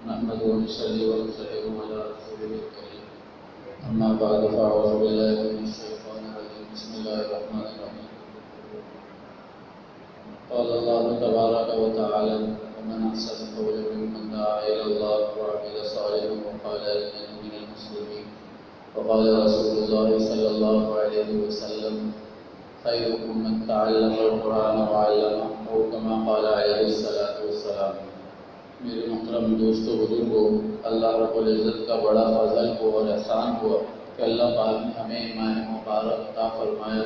نحمده ونصلي ونسلم على رسوله الكريم أما بعد فأعوذ بالله من الشيطان الرجيم بسم الله الرحمن الرحيم قال الله تبارك وتعالى ومن أحسن قولا ممن دعا إلى الله وعمل صالحا وقال إنني من المسلمين وقال رسول الله صلى الله عليه وسلم خيركم من تعلم القرآن وعلمه أو كما قال عليه الصلاة والسلام۔ میرے محترم دوستو بزرگوں، اللہ رب العزت کا بڑا فضل ہو اور احسان ہوا کہ اللہ پاک نے ہمیں ایمان مبارک عطا فرمایا۔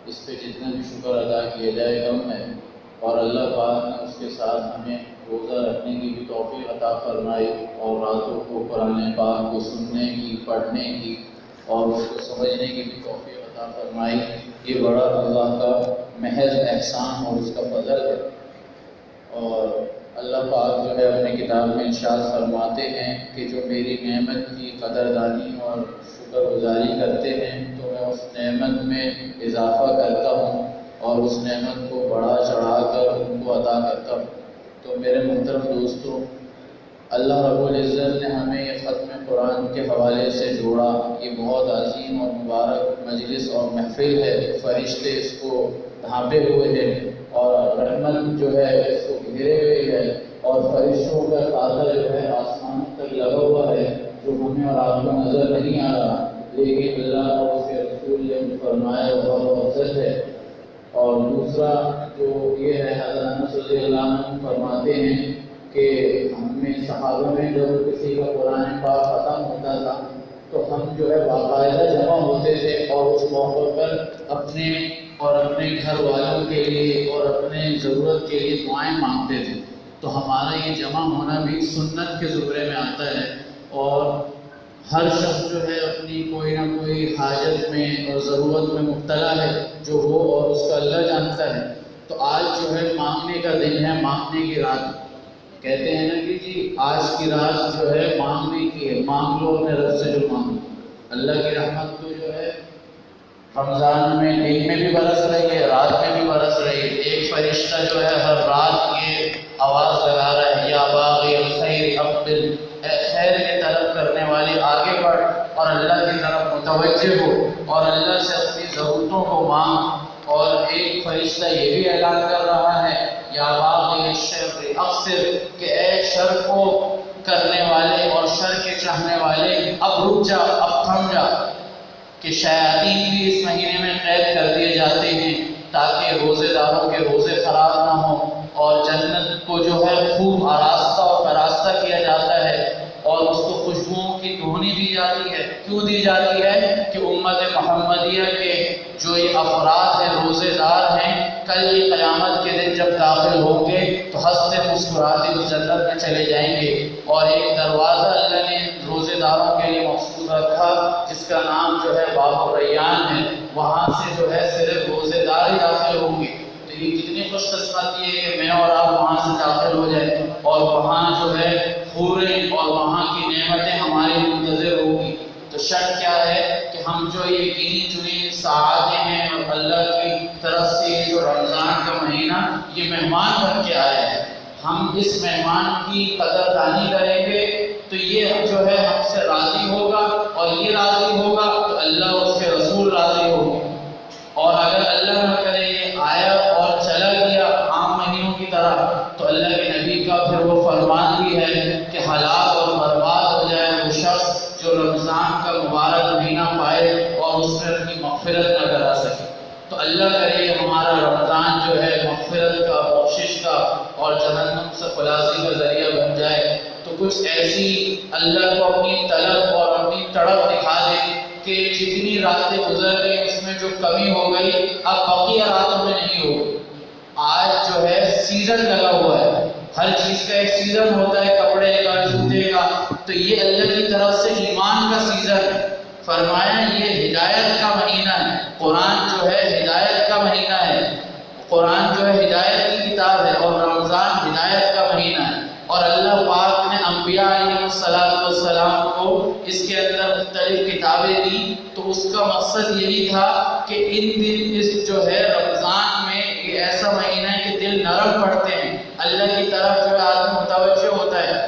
اس پہ جتنا بھی شکر ادا کیا جائے کم ہے، اور اللہ پاک نے اس کے ساتھ ہمیں روزہ رکھنے کی بھی توفیق عطا فرمائی اور راتوں کو قرآن پاک کو سننے کی، پڑھنے کی اور اس کو سمجھنے کی بھی توفیق عطا فرمائی۔ یہ بڑا اللہ کا محض احسان اور اس کا فضل ہے۔ اور اللہ پاک جو ہے اپنے کتاب میں ارشاد فرماتے ہیں کہ جو میری نعمت کی قدردانی اور شکر گزاری کرتے ہیں تو میں اس نعمت میں اضافہ کرتا ہوں اور اس نعمت کو بڑھا چڑھا کر ان کو عطا کرتا ہوں۔ تو میرے محترم دوستو، اللہ رب العزت نے ہمیں یہ ختم قرآن کے حوالے سے جوڑا۔ یہ بہت عظیم اور مبارک مجلس اور محفل ہے۔ فرشتے اس کو ڈھانپے ہوئے ہیں اور رحمت جو ہے اس کو گھیرے ہوئے ہے، اور فرشتوں کا تازہ جو ہے آسمان تک لگا ہوا ہے، جو ہمیں اور آپ کو نظر نہیں آ رہا، لیکن اللہ اور اس کے رسول نے فرمایا بہت افضل ہے۔ اور دوسرا جو یہ ہے، حضرت انس رضی اللہ عنہ فرماتے ہیں کہ ہم میں صحابہ میں جب کسی کا قرآن پاک ختم ہوتا تھا تو ہم جو ہے باقاعدہ جمع ہوتے تھے اور اس موقع پر اپنے گھر والوں کے لیے اور اپنے ضرورت کے لیے دعائیں مانگتے تھے۔ تو ہمارا یہ جمع ہونا بھی سنت کے زمرے میں آتا ہے، اور ہر شخص جو ہے اپنی کوئی نہ کوئی حاجت میں اور ضرورت میں مبتلا ہے، جو وہ اور اس کا اللہ جانتا ہے۔ تو آج جو ہے مانگنے کا دن ہے، مانگنے کی رات۔ کہتے ہیں نا کہ جی آج کی رات جو ہے مانگنے کی ہے، مانگ لو اپنے رب سے جو مانگو۔ اللہ کی رحمت تو جو ہے رمضان میں دن میں بھی برس رہی ہے، رات میں بھی برس رہی ہے۔ ایک فرشتہ جو ہے ہر رات یہ آواز لگا رہا ہے، یا باغی الخیر اقبل، اے خیر کی طلب کرنے والے آگے بڑھ اور اللہ کی طرف متوجہ ہو اور اللہ سے اپنی ضرورتوں کو مانگ۔ اور ایک فرشتہ یہ بھی اعلان کر رہا ہے، یا باغی الشر اقصر، کہ اے شر کو کرنے والے اور شر کے چاہنے والے اب رک جا، اب تھم جا۔ کہ شیاطین بھی اس مہینے میں قید کر دیے جاتے ہیں تاکہ روزے داروں کے روزے خراب نہ ہوں، اور جنت کو جو ہے خوب آراستہ اور آراستہ کیا جاتا ہے، اور اس کو خوشبوؤں کی دھونی دی جاتی ہے۔ کیوں دی جاتی ہے؟ کہ امت محمدیہ کے جو یہ افراد ہیں، روزے دار ہیں، کل یہ قیامت کے دن جب داخل ہوں گے تو ہنستے مسکراتے اس جنت میں چلے جائیں گے۔ اور ایک دروازہ اللہ نے روزے داروں کے لیے مخصوص رکھا جس کا نام جو ہے باب الریان ہے، وہاں سے جو ہے صرف روزے دار ہی داخل ہوں گے۔ تو یہ کتنی خوش قسمتی ہے کہ میں اور آپ وہاں سے داخل ہو جائیں، اور وہاں جو ہے حوریں اور وہاں کی نعمتیں ہماری منتظر ہوگی۔ تو شرط کیا ہے کہ ہم جو یہ گنی چنی ساعتیں ہیں اور اللہ کی طرف سے یہ جو رمضان کا مہینہ یہ مہمان بن کے آیا ہے، ہم اس مہمان کی قدردانی کریں گے تو یہ جو ہے ہم سے راضی ہوگا، اور یہ راضی ہوگا تو اللہ اور اس کے رسول راضی ہوں گے۔ اور اگر اللہ نہ کرے یہ آیا اور چلا گیا عام مہینوں کی طرح، تو اللہ کے نبی کا پھر وہ فرمان بھی ہے کہ ہلاک اور برباد ہو جائے وہ شخص جو رمضان کا مبارک مہینہ پائے اور اس میں اپنی مغفرت نہ کرا سکے۔ تو اللہ کرے ہمارا رمضان جو ہے مغفرت کا، بخشش کا اور جہنم سے خلاصی کا ذریعہ بن جائے۔ تو کچھ ایسی اللہ کو اپنی طلب اور اپنی تڑپ دکھا دے کہ جتنی راتیں گزر گئی اس میں جو کمی ہو گئی اب بقیہ راتوں میں نہیں ہوگی۔ آج جو ہے سیزن لگا ہوا ہے، ہر چیز کا ایک سیزن ہوتا ہے، کپڑے کا، جوتے کا، تو یہ اللہ کی طرف سے ایمان کا سیزن ہے۔ فرمایا یہ ہدایت کا مہینہ ہے، قرآن جو ہے ہدایت کا مہینہ ہے، قرآن جو ہے ہدایت کی کتاب ہے، اور رمضان ہدایت کا مہینہ ہے۔ اور اللہ پاک نے انبیاء علیہ السلام کو اس کے اندر مختلف کتابیں دی، تو اس کا مقصد یہی تھا کہ ان دن اس جو ہے رمضان میں یہ ایسا مہینہ ہے کہ دل نرم پڑتے ہیں، اللہ کی طرف جو ہے آدمی متوجہ ہوتا ہے۔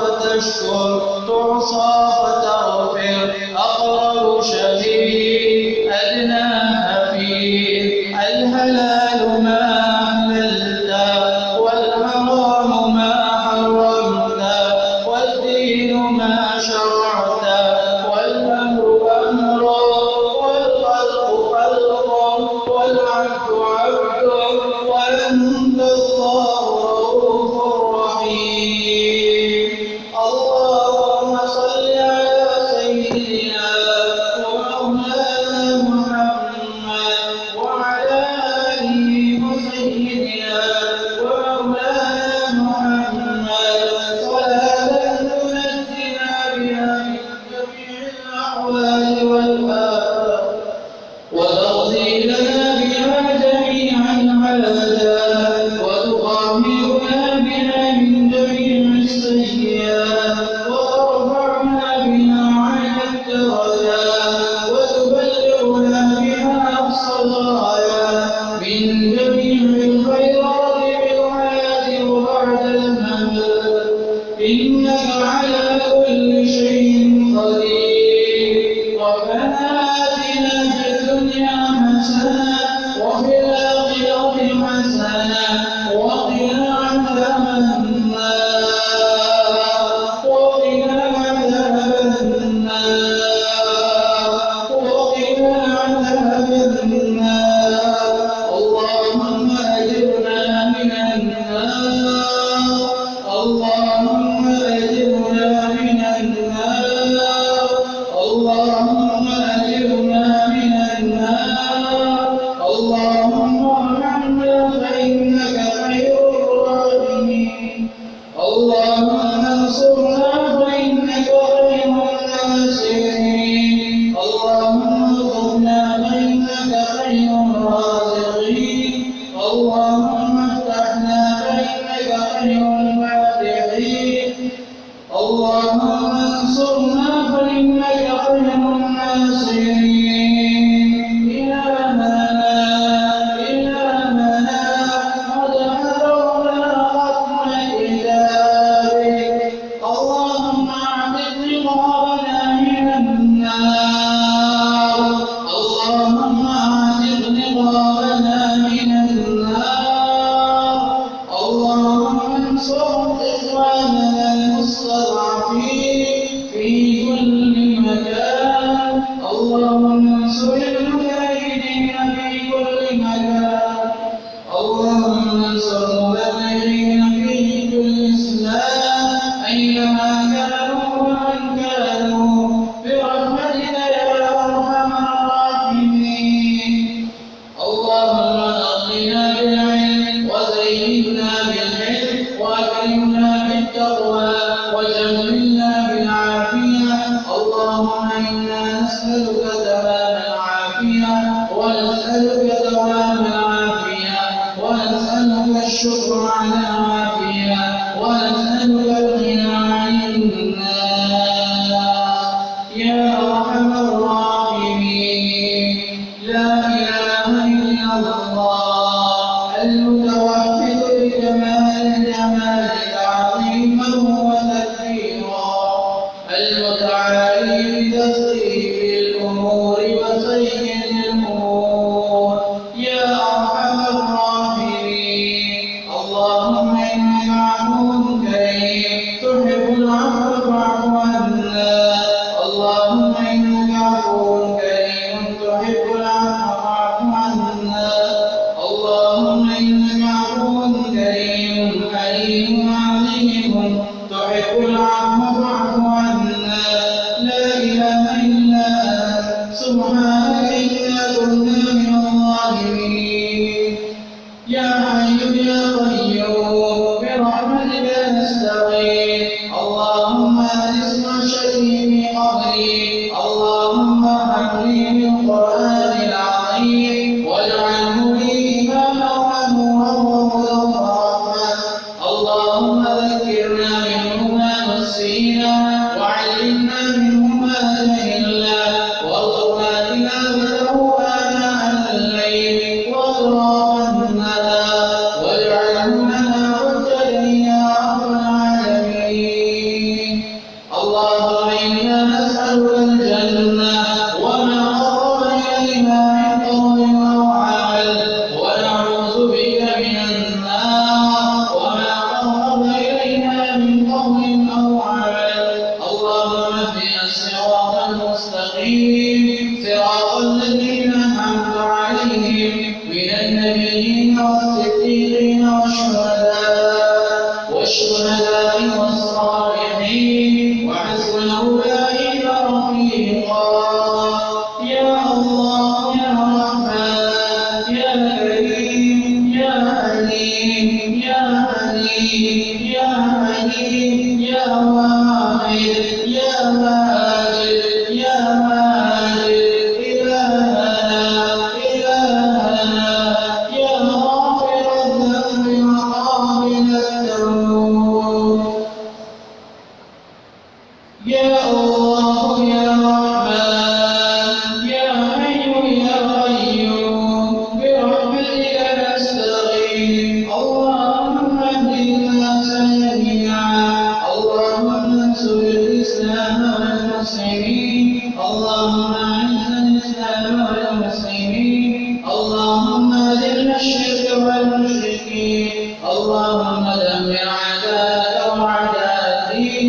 فتشكر تعصى فتغفر أقرب شديد أدنى حفيظ الحلال ما أحللت والحرام ما حرمت والدين ما شرعت والأمر أمرا والخلق خلقا والعبد عبدا وأنت الله رؤوف رحيم. اللهم صل على سيدنا ومولانا محمد وعلى آله وسيدنا ومولانا محمد صلاة تنجينا بها من جميع الأحوال والآفات وتقضي لنا بها جميع الحاجات وتطهرنا بها من جميع السيئات وترفعنا بها عن الدرجات وتبلغنا بها أقصى الغايات من جميع الخيرات في الحياة وبعد الممات إنك على كل شيء قدير. ربنا آتنا في الدنيا حسنة وفي الآخرة حسنة وقنا عذاب النار وقنا عذاب النار وقنا عذاب النار. اللهم أجرنا من النار اللهم أجرنا من النار اللهم أجرنا من النار. اللهم ارحمنا فإنك خير الراحمين. اللهم انصرنا فإنك خير الناصرين. اللهم ارزقنا فإنك خير الرازقين. اللهم افتحنا فإنك خير الفاتحين. اللهم انصرنا فإنك خير الناصرين. إلهنا قد حضرنا ختم كتابك. اللهم اعتق رقابنا من النار. اللهم اعتق رقابنا من النار. اللهم وانصر إخواننا المستضعفين في كل مكان. اللهم انصر المجاهدين في كل مكان. اللهم انصر المبلغين في كل إسلام أينما كانوا ومن كانوا برحمتك يا أرحم الراحمين. اللهم أغننا بالعلم وزينا بالحلم وأكرمنا بالتقوى وجملنا بالعافية. اللهم إنا نسألك تمام العافية ونسألك دوام العافية ونسألك الشكر على العافية ونسألك الغنى عن الناس يا أرحم الراحمين. لا إله إلا الله المتوحد بكمال الجمال تعظيما وتكبيرا، المتعالي بتصريف الأمور وسيد الأمور يا أرحم الراحمين. اللهم إنك عفو كريم تحب العفو فاعف عنا. اللهم إنك عفو كريم تحب العفو فاعف عنا. اللهم إنك عفو كريم حليم عظيم تحب العفو فاعف عنا. لا إله إلا أنت سبحانك إنا كنا من الظالمين. يا حي يا قيوم برحمتك نستغيث. اللهم أنسنا شهيد قبري. اللهم ارحمني بالقرآن العظيم واجعله لي إماما ونورا وهدى ورحمة. اللهم ذكرنا منه ما نسينا وعلمنا منه ما جهلنا وارزقنا تلاوته آناء الليل وأطراف النهار واجعله لنا حجة يا رب العالمين. اللهم إنا نسألك الجنة وما قرب إليها من قول أو عمل ونعوذ بك من النار وما قرب إليها من قول أو عمل. اللهم اهدنا الصراط المستقيم صراط الذين أنعمت عليهم من النبيين والصديقين والشهداء والصالحين وحسن أولئك رفيقا. يا الله يا رحمن يا كريم يا حليم يا حليم يا حليم يا واحد يا ماجد يا ماجد إلهنا إلهنا يا غافر الذنب وقابل التوب. يا الله يا رحمن يا حي يا قيوم برحمتك نستغيث. اللهم اهد الناس جميعا. اللهم انصر الإسلام والمسلمين. اللهم أعز الإسلام والمسلمين. اللهم أذل الشرك والمشركين. اللهم دمر أعداءك وأعداء الدين.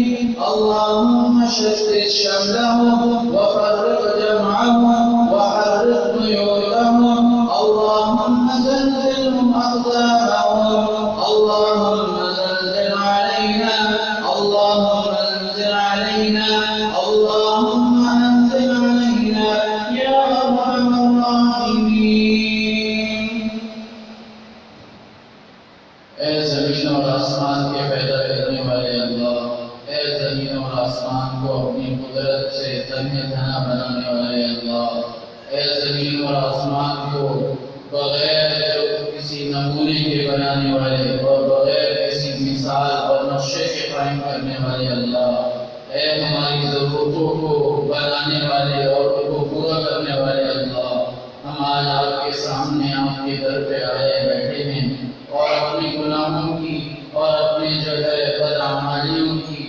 اللهم شتت شملهم وفرق جمعهم وحرق بيوتهم. اللهم زلزلهم أقدامهم. اللهم زلزل علينا. اللهم انزل علينا. اللهم انزل علينا يا أرحم الراحمين. اے زمین اور آسمان کے پیدا کرنے والے اللہ، اے زمین اور آسمان کو اپنی قدرت سے تنہا تنہا بنانے والے اللہ، اے زمین اور آسمان کو بغیر کسی نمونے کے بنانے والے اور بغیر کسی مثال اور نقشے کے قائم کرنے والے اللہ، اے ہماری ضرورتوں کو بنانے والے اور ان کو پورا کرنے والے اللہ، ہم آج آپ کے سامنے آپ کے در پہ آئے بیٹھے ہیں اور اپنے گناہوں کی اور اپنے بدعمالیوں کی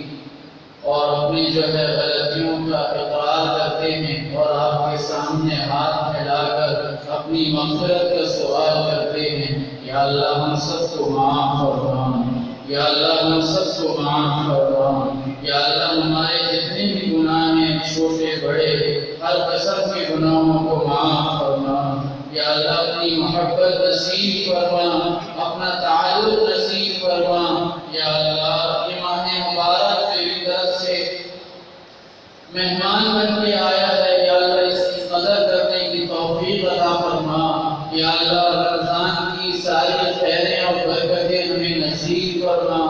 اور اپنی غلطیوں کا اقرار کرتے ہیں اور آپ کے سامنے ہاتھ پھیلا کر اپنی مغفرت کا سوال کرتے ہیں. یا اللہ ہم سب کو معاف فرما. یا اللہ ہم سب کو معاف فرما، یا اللہ ہمارے جتنے بھی گناہ ہیں چھوٹے بڑے ہر قسم کے گناہوں کو معاف فرما، یا اللہ اپنی محبت نصیب فرما، اپنا تعلق نصیب فرما، یا اللہ یہ ماہ مبارک تیری طرف سے مہمان بن کے آیا ہے، یا اللہ اس کی قدر کرنے کی توفیق عطا فرما، یا اللہ رمضان کی ساری خیریں اور برکتیں ہمیں نصیب فرما،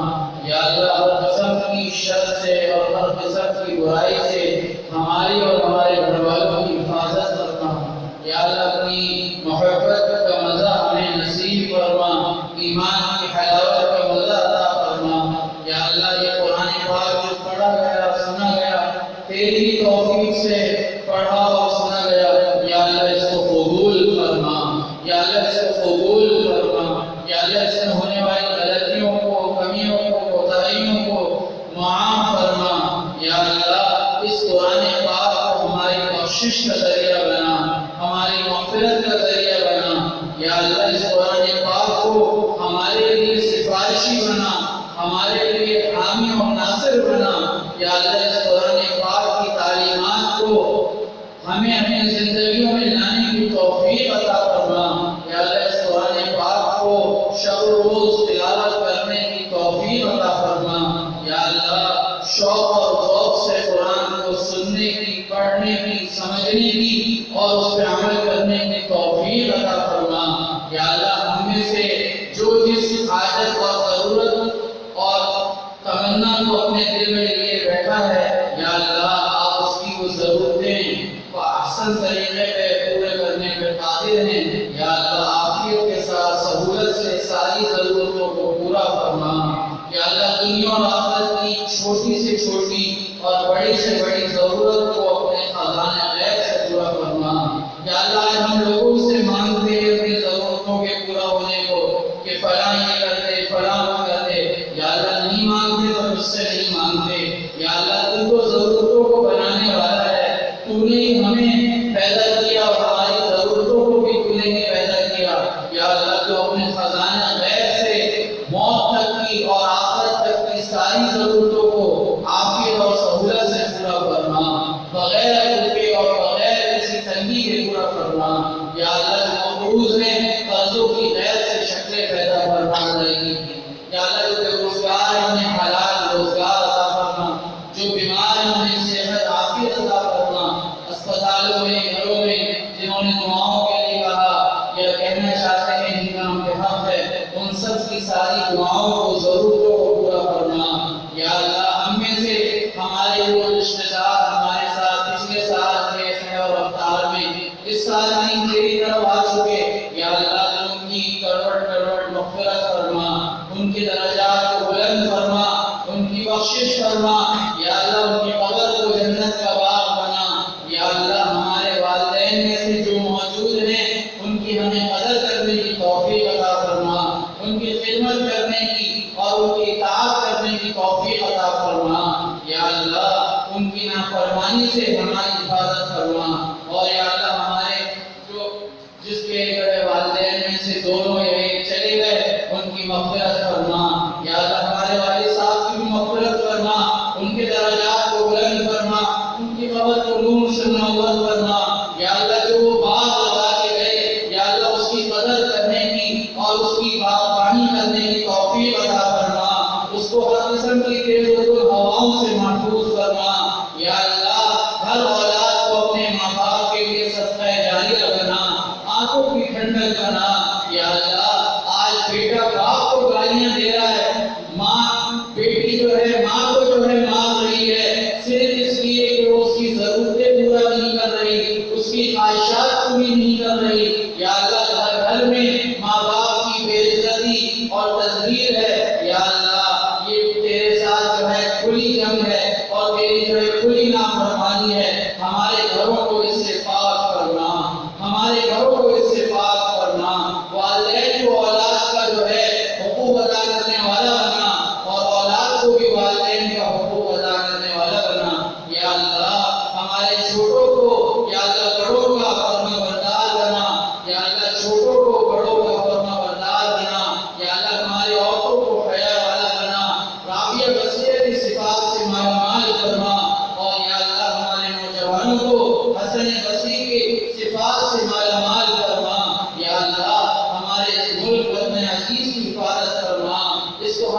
یا اللہ ہر قسم کی شر سے اور ہر قسم کی برائی سے ہماری اور ہمارے گھر والوں کی حفاظت فرما، یا اللہ اپنی محبت کا مزہ ہمیں نصیب فرما، ایمان کی حلاوت کا مزہ عطا فرما، یا اللہ یہ قرآن پاک جو پڑھا گیا سنا گیا تیری توفیق سے پڑھا اور سنا گیا، یا اللہ اس کو قبول فرما، یا اللہ اس کو قبول فرما، یا اللہ اس میں ہونے والی غلطیوں کو، کمیوں کو، کوتاہیوں کو معاف فرما، یا اللہ اس قرآن پاک کو ہماری بخشش کا ذریعہ بنا، ہماری مغفرت کا ذریعہ بنا، یا اللہ اس قرآن پاک کو ہمارے لیے سفارشی بنا، ہمارے لیے حامی اور ناصر بنا، یا اللہ اس قرآن پاک کی تعلیمات کو ہمیں اپنی زندگیوں میں لانے کی توفیق عطا فرما، یا اللہ اس قرآن پاک کو شب و روز تلاوت کرنے کی توفیق عطا فرما، یا اللہ شوق اور ذوق سے قرآن کو سننے کی، پڑھنے کی، سمجھنے کی اور اس پہ عمل کرنے کی توفیق عطا فرما، یا اللہ ہم میں سے جو جس حاجت اور ضرورت اور تمنا کو اپنے دل میں لیے بیٹھا ہے، یا اللہ آپ اس کی وہ ضرورتیں کو احسن طریقے پہ پورے کرنے پہ قادر ہیں، یا اللہ عافیت کے ساتھ سہولت سے ساری ضرورتوں کو پورا فرما، یا اللہ دنیا اور آخرت کی چھوٹی سے چھوٹی اور بڑی سے بڑی ضرورت کو اپنے خزانہ غیب سے پورا فرما، یا اللہ آج ہم لوگوں سے مانگتے ہیں اپنی ضرورتوں کے پورا ہونے کو کہ فلاں یہ کرتے فلاں وہ کرتے، یا اللہ نہیں مانگتے تو مجھ سے نہیں مانگتے، یا اللہ تو کو ضرورتوں کو بنانے والا ہے، تو نے ہمیں پیدا کیا اور ہماری ضرورتوں کو بھی تو نے پیدا کیا، یا اللہ تو اپنے خزانہ غیب سے موت تک کی اور آخرت تک کی ساری ضرورتوں کو عافیت اور سہولت سے پورا فرما، بغیر روپے اور بغیر کسی تنگی کے پورا فرما، یا اللہ جو مقروض ہیں قرضوں کی غیر سے شکلیں پیدا فرما رہے گی، یا اللہ جو بے روزگار ہیں انہیں حلال روزگار عطا فرما، جو بیمار ہیں انہیں صحت عافیت عطا فرما، اسپتالوں میں گھروں میں جنہوں نے دعاؤں کے لیے کہا یا کہنا چاہتے ہیں جن کا ہم پہ حق ہے ان سب کی ساری دعاؤں کو ضرورتوں کو پورا فرما، یا اللہ ہم میں سے ہمارے وہ رشتہ دار ہمارے ساتھ پچھلے سال کے خیر و رفتار میں اس سال نہیں تیری طرف آ چکے، یا اللہ ان کی کروڑ کروڑ مغفرت فرما، ان کے درجات کو بلند فرما، ان کی بخشش فرما، یا اللہ ان کی قبر کو جنت کا باغ بنا، یا اللہ ہمارے والدین میں سے جو موجود ہیں ان کی ہمیں قدر کرنے کی توفیق عطا فرما، ان کی خدمت کرنے کی اور ان کی اطاعت کرنے کی توفیق عطا فرما، یا اللہ ان کی نافرمانی سے ہماری حفاظت فرما، اور یا اللہ ہمارے جو جس کے والدین میں سے دونوں ایک چلے گئے ان کی مغفرت فرما، یا اللہ ہمارے والد صاحب کی بھی مغفرت فرما، ان کے درجات کو بلند فرما، ان کی قبر کو نور سے منور فرما، یا اللہ جو وہ باغ لگا کے گئے یا اللہ اس کی قدر کرنے کی اور اس کی باغبانی کرنے کی توفیق عطا فرما، اس کو ہر قسم کی تیز ہواؤں سے محفوظ فرما، یا اللہ ہر اولاد کو اپنے ماں باپ کے لیے صدقہ جاریہ بنا، آنکھوں کی ٹھنڈک بنا، یا اللہ آج بیٹا باپ کو گالیاں دے رہا ہے، ماں بیٹی جو ہے ماں کو جو ہے مار رہی ہے صرف اس لیے کہ وہ اس کی ضرورتیں پورا نہیں کر رہی، اس کی خواہشات پوری نہیں کر رہی، یا اللہ ہر گھر میں ماں باپ کی بے عزتی اور تذلیل ہے، یا اللہ یہ تیرے ساتھ جو ہے کھلی جنگ ہے اور تیری جو ہے کھلی نافرمانی ہے، ہمارے گھروں کو اس سے پاک کرنا، ہمارے گھروں کو اس سے پاک کرنا،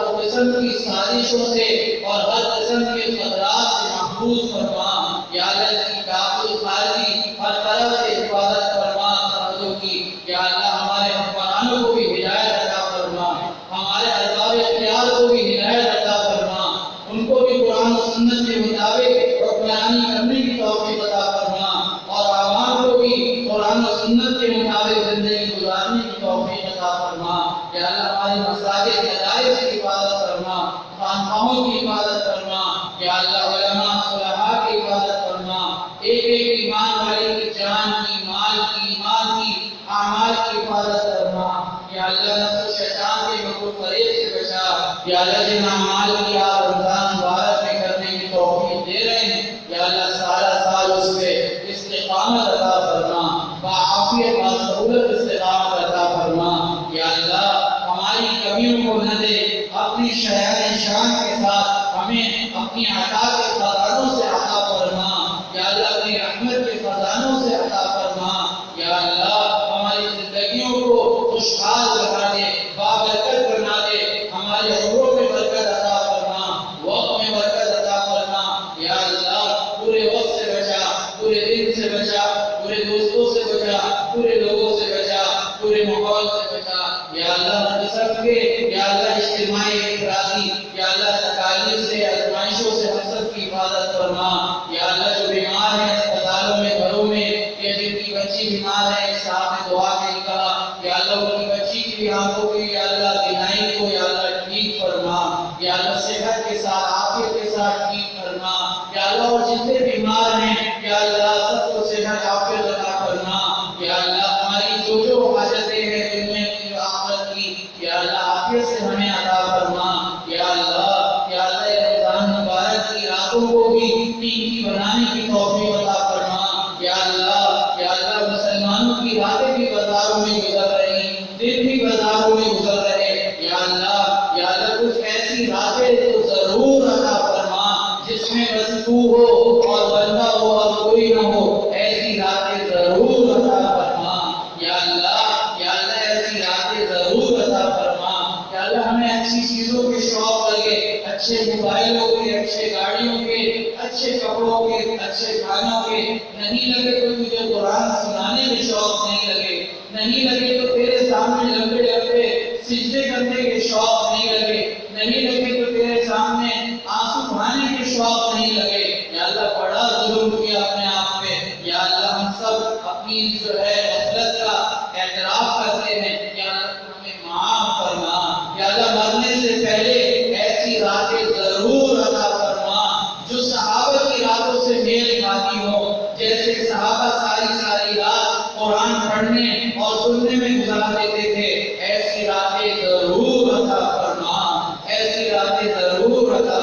ہر قسم کی سازشوں سے اور ہر قسم کے خطرات سے محفوظ فرما یا اللہ اس کی داخل خارجی ہر طرف سے حفاظت فرما سرحدوں کی یا اللہ ہمارے حکمرانوں کو بھی ہدایت عطا فرما ہمارے ارباب اختیار کو بھی ہدایت عطا فرما ان کو بھی قرآن و سنت کے مطابق حکمرانی کرنے کی توفیق عطا فرما اور عوام کو بھی قرآن و سنت کے مطابق زندگی گزارنے کی توفیق عطا فرما یا اللہ ہماری مساجد مدارس کی حفاظت فرما خانقاہوں کی حفاظت فرما یا اللہ علماء صلحاء کی حفاظت فرما ایک ایک ایمان والے کی جان کی مال کی ایمان کی اعمال کی حفاظت فرما یا اللہ نفس و شیطان کے مکر فریب سے بچا یا اللہ جن اعمال کی آپ رمضان مبارک میں کرنے کی توفیق دے رہے ہیں یا اللہ سارا سال اس پہ استقامت عطا فرما بعافیت بسہولت استقامت عطا فرما یا اللہ ہماری کمیوں کو نہ دے اپنی شان کے ساتھ ہمیں اپنی عطا کے خزانوں سے عطا فرما یا اللہ اپنی رحمت کے خزانوں سے عطا فرما یا اللہ ہماری زندگیوں کو خوشحال بنا دے بابرکت بنا دے ہمارے عمروں میں برکت عطا فرما وقت میں برکت عطا فرما یا اللہ برے وقت سے بچا برے دن سے بچا برے دوستوں سے بچا برے لوگوں سے بچا برے ماحول سے بچا یا اللہ ہر قسم کے یا اللہ اجتماعی افرادی یا اللہ تکالیف سے آزمائشوں سے ہم سب کی حفاظت فرما یا اللہ جو بیمار ہیں اسپتالوں میں گھروں میں یا جن کی بچی بیمار ہے صاحب نے دعا کے کہا یا اللہ ان کی بچی کی بھی آنکھوں کی یا اللہ بینائی کو یا اللہ ٹھیک فرما یا اللہ صحت کے ساتھ عافیت کے ساتھ ٹھیک فرما یا اللہ اور جتنے بیمار ہیں یا اللہ سب کو صحت عافیت عطا فرما یا اللہ ہماری جو حاجتیں ہیں دنیا کی جو آخرت کی یا اللہ عافیت سے ہمیں عطا فرما یا اللہ رمضان مبارک کی راتوں کو بھی قیمتی بنانے کی توفیق عطا فرما یا اللہ مسلمانوں کی راتیں بھی بازاروں میں گزر رہی دن بھی بازاروں میں گزر رہے یا اللہ کچھ ایسی راتیں تو ضرور عطا فرما جس میں بس تو ہو اور بندہ ہو اور کوئی نہ ہو ایسی راتیں ضرور عطا فرما یا اللہ ایسی راتیں ضرور عطا فرما یا اللہ ہمیں اچھی چیزوں کے شوق لگے اچھے موبائلوں کے اچھے گاڑیوں کے اچھے کپڑوں کے اچھے کھانوں کے نہیں لگے تو تجھے قرآن سنانے میں شوق نہیں لگے نہیں لگے تو تیرے سامنے لمبے لمبے سجدے کرنے کے شوق نہیں لگے نہیں لگے تو تیرے سامنے آنسو بہانے کے شوق نہیں لگے یا اللہ بڑا ظلم کیا اپنے آپ پہ یا اللہ ہم سب اپنی جو ہے غفلت کا اعتراف کرتے ہیں یا اللہ تو ہمیں معاف فرما یا اللہ مرنے سے پہلے ایسی راتیں ضرور عطا فرما جو صحابہ کی راتوں سے میل کھاتی ہو جیسے صحابہ ساری رات قرآن پڑھنے اور سننے میں گزار دیتے تھے ایسی راتیں ضرور عطا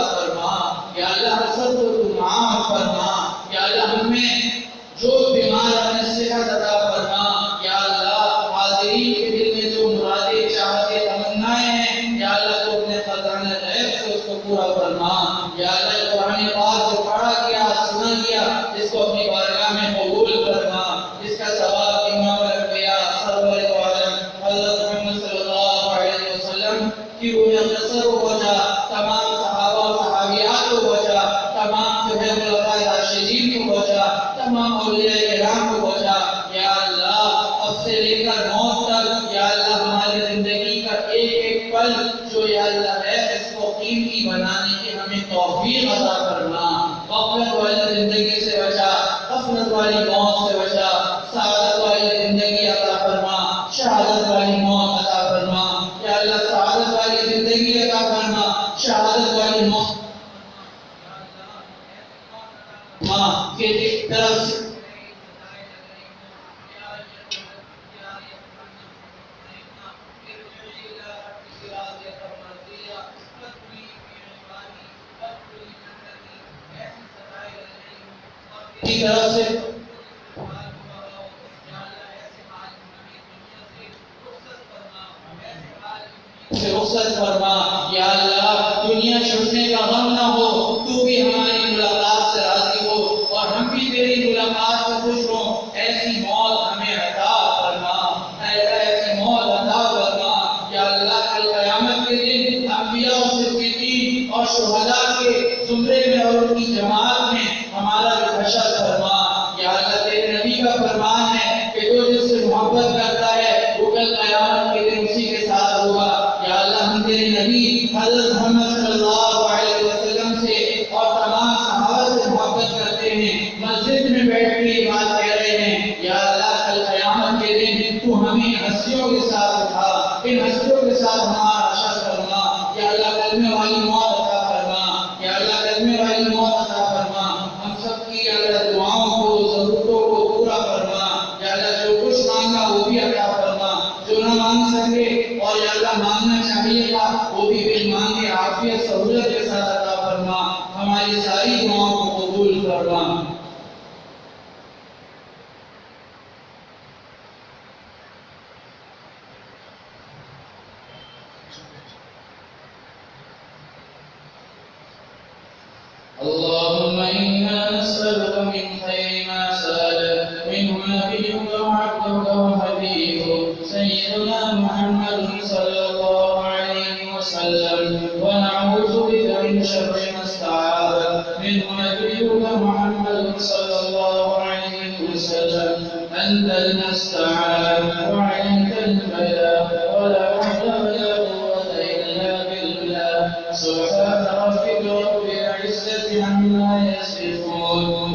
فرما یا اللہ ہم سب کو تو معاف فرما یا اللہ ہمیں جو بیمار ہمیں صحت عطا فرما یا اللہ حاضرین کے دل میں جو مرادیں چاہتے تمنائیں ہیں یا اللہ تو اپنے خزانہ غیب سے اس کو پورا فرما یا اللہ قرآن پاک جو پڑھا گیا سنا گیا اس کو اپنی بارگاہ میں قبول فرما اس کا ثواب امام الانبیاء سرور عالم حضرت محمد صلی اللہ علیہ وسلم کی روح اقدس کو پہنچا تمام صحابہ و صحابیات کو پہنچا تمام جو ہے خلفائے راشدین کو پہنچا تمام اولیاء کرام کو پہنچا یا اللہ اب سے لے کر موت تک یا اللہ ہماری زندگی کا ایک ایک پل جو یا اللہ ہے اس کو قیمتی بنانے کی ہمیں توفیق عطا فرما غفلت والی زندگی سے بچا غفلت والی موت سے بچا سعادت والی زندگی عطا فرما شہادت والی موت عطا فرما یا اللہ سعادت والی زندگی عطا فرما شہادت والی موت ماں کے طرف سے کی طرف سے رخصت فرما یا اللہ دنیا چھوڑنے کا غم نہ ہو تو بھی ہماری ملاقات سے راضی ہو اور ہم بھی تیری ملاقات سے خوش ہوں ایسی موت ہمیں عطا فرما ایسی موت عطا فرما یا اللہ کل قیامت کے دن انبیاء اور شہداء کے زمرے میں اور ان کی جماعت میں ہمارا بھی حشر فرما۔ یا اللہ تیرے نبی کا فرمان ہے کہ جو جس سے محبت کرتا ہے وہ کل قیامت کے دن اسی کے ساتھ ہوگا۔ یا اللہ ہم تیرے نبی حضرت محمد صلی اللہ علیہ وسلم سے اور تمام صحابہ سے محبت کرتے ہیں، مسجد میں بیٹھ کے یہ بات کہہ رہے ہیں۔ یا اللہ کل قیامت کے دن تو ہمیں ہستیوں کے ساتھ اٹھا، ان ہستیوں کے ساتھ ہمارا حشر فرما۔ یا اللہ کلمے والی موت عطا فرما، یا اللہ کلمے والی موت عطا فرما۔ ہم سب کی یا اللہ دعاؤں کو، ضرورتوں کو پورا فرما۔ یا اللہ جو کچھ مانگا وہ بھی عطا فرما، جو نہ مانگ سکے اور یا اللہ مانگنا چاہیے تھا وہ بھی بن مانگے عافیت سہولت کے ساتھ عطا فرما۔ ہماری ساری دعاؤں کو قبول فرما۔ اللهم إنا نسألك من خير ما سألك منه نبيك وعبدك وحبيبك سيدنا محمد صلى الله عليه وسلم، ونعوذ بك من شر ما استعاذك منه نبيك محمد صلى الله عليه وسلم. أنت المستعان وعليك البلاء ولا حول ولا قوة إلا بالله. سبحان ربك رب العزة عما يصفون.